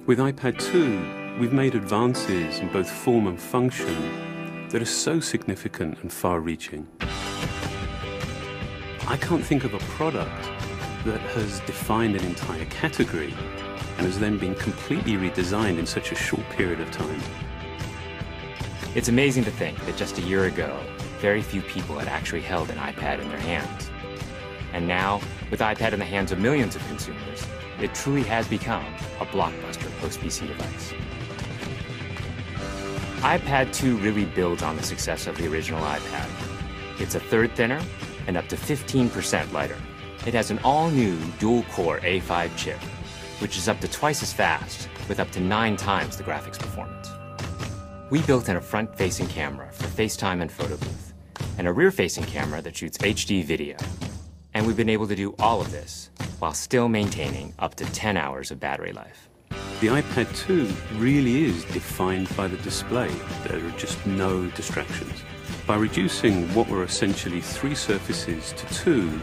With iPad 2, we've made advances in both form and function that are so significant and far-reaching. I can't think of a product that has defined an entire category and has then been completely redesigned in such a short period of time. It's amazing to think that just a year ago, very few people had actually held an iPad in their hands. And now, with iPad in the hands of millions of consumers, it truly has become a blockbuster post-PC device. iPad 2 really builds on the success of the original iPad. It's a third thinner and up to 15% lighter. It has an all-new dual-core A5 chip, which is up to twice as fast, with up to 9 times the graphics performance. We built in a front-facing camera for FaceTime and photo booth, and a rear-facing camera that shoots HD video. And we've been able to do all of this while still maintaining up to 10 hours of battery life. The iPad 2 really is defined by the display. There are just no distractions. By reducing what were essentially 3 surfaces to 2,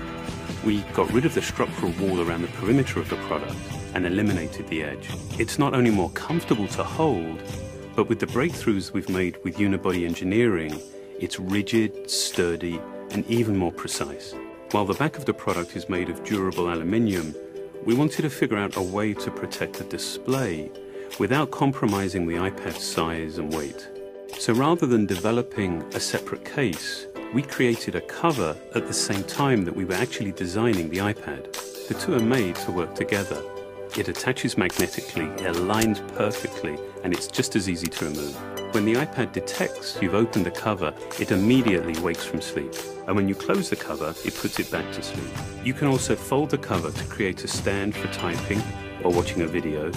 we got rid of the structural wall around the perimeter of the product and eliminated the edge. It's not only more comfortable to hold, but with the breakthroughs we've made with unibody engineering, it's rigid, sturdy, and even more precise. While the back of the product is made of durable aluminium, we wanted to figure out a way to protect the display without compromising the iPad's size and weight. So rather than developing a separate case, we created a cover at the same time that we were actually designing the iPad. The two are made to work together. It attaches magnetically, it aligns perfectly, and it's just as easy to remove. When the iPad detects you've opened the cover, it immediately wakes from sleep. And when you close the cover, it puts it back to sleep. You can also fold the cover to create a stand for typing or watching a video.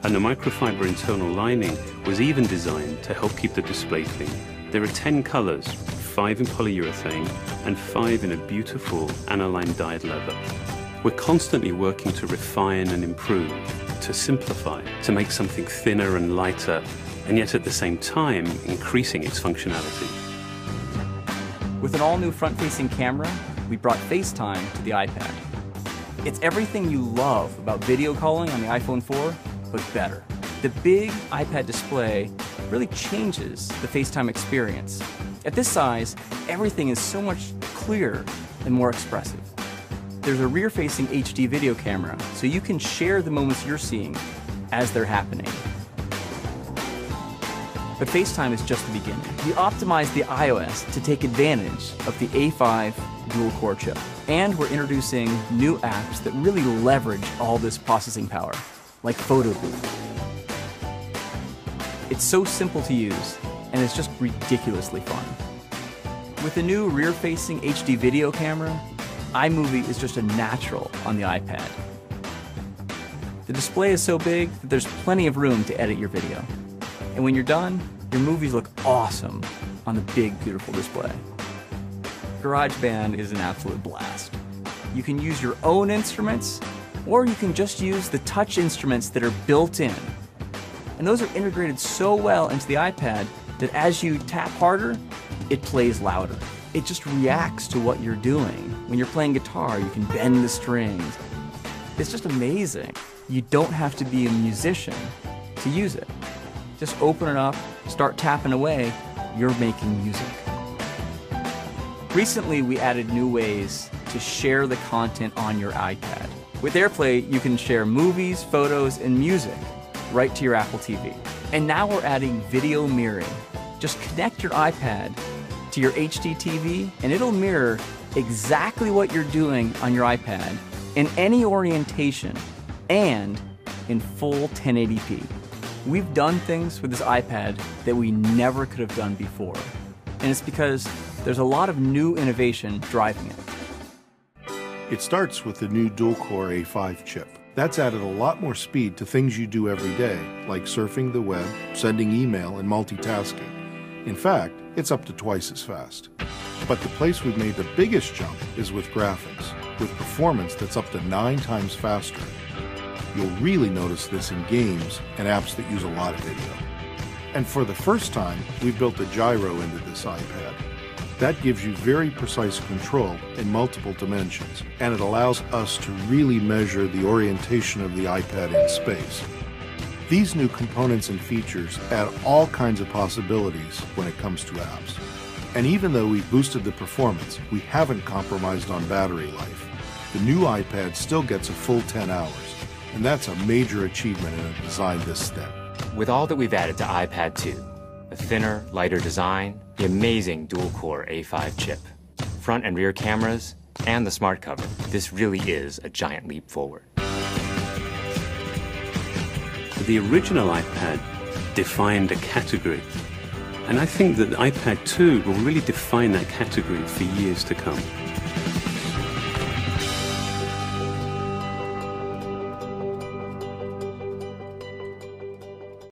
And the microfiber internal lining was even designed to help keep the display clean. There are 10 colors, 5 in polyurethane and 5 in a beautiful aniline dyed leather. We're constantly working to refine and improve, to simplify, to make something thinner and lighter, and yet at the same time, increasing its functionality. With an all-new front-facing camera, we brought FaceTime to the iPad. It's everything you love about video calling on the iPhone 4, but better. The big iPad display really changes the FaceTime experience. At this size, everything is so much clearer and more expressive. There's a rear-facing HD video camera, so you can share the moments you're seeing as they're happening. But FaceTime is just the beginning. We optimized the iOS to take advantage of the A5 dual-core chip. And we're introducing new apps that really leverage all this processing power, like Photo Booth. It's so simple to use, and it's just ridiculously fun. With the new rear-facing HD video camera, iMovie is just a natural on the iPad. The display is so big that there's plenty of room to edit your video. And when you're done, your movies look awesome on the big, beautiful display. GarageBand is an absolute blast. You can use your own instruments, or you can just use the touch instruments that are built in. And those are integrated so well into the iPad that as you tap harder, it plays louder. It just reacts to what you're doing. When you're playing guitar, you can bend the strings. It's just amazing. You don't have to be a musician to use it. Just open it up, start tapping away, you're making music. Recently, we added new ways to share the content on your iPad. With AirPlay, you can share movies, photos, and music right to your Apple TV. And now we're adding video mirroring. Just connect your iPad to your HD TV, and it'll mirror exactly what you're doing on your iPad in any orientation and in full 1080p. We've done things with this iPad that we never could have done before. And it's because there's a lot of new innovation driving it. It starts with the new dual-core A5 chip. That's added a lot more speed to things you do every day, like surfing the web, sending email, and multitasking. In fact, it's up to twice as fast. But the place we've made the biggest jump is with graphics, with performance that's up to 9 times faster. You'll really notice this in games and apps that use a lot of video. And for the first time, we've built a gyro into this iPad. That gives you very precise control in multiple dimensions, and it allows us to really measure the orientation of the iPad in space. These new components and features add all kinds of possibilities when it comes to apps. And even though we've boosted the performance, we haven't compromised on battery life. The new iPad still gets a full 10 hours, and that's a major achievement in a design this thin. With all that we've added to ipad2, a thinner, lighter design, the amazing dual-core A5 chip, front and rear cameras, and the smart cover, this really is a giant leap forward. The original iPad defined a category, and I think that the iPad 2 will really define that category for years to come.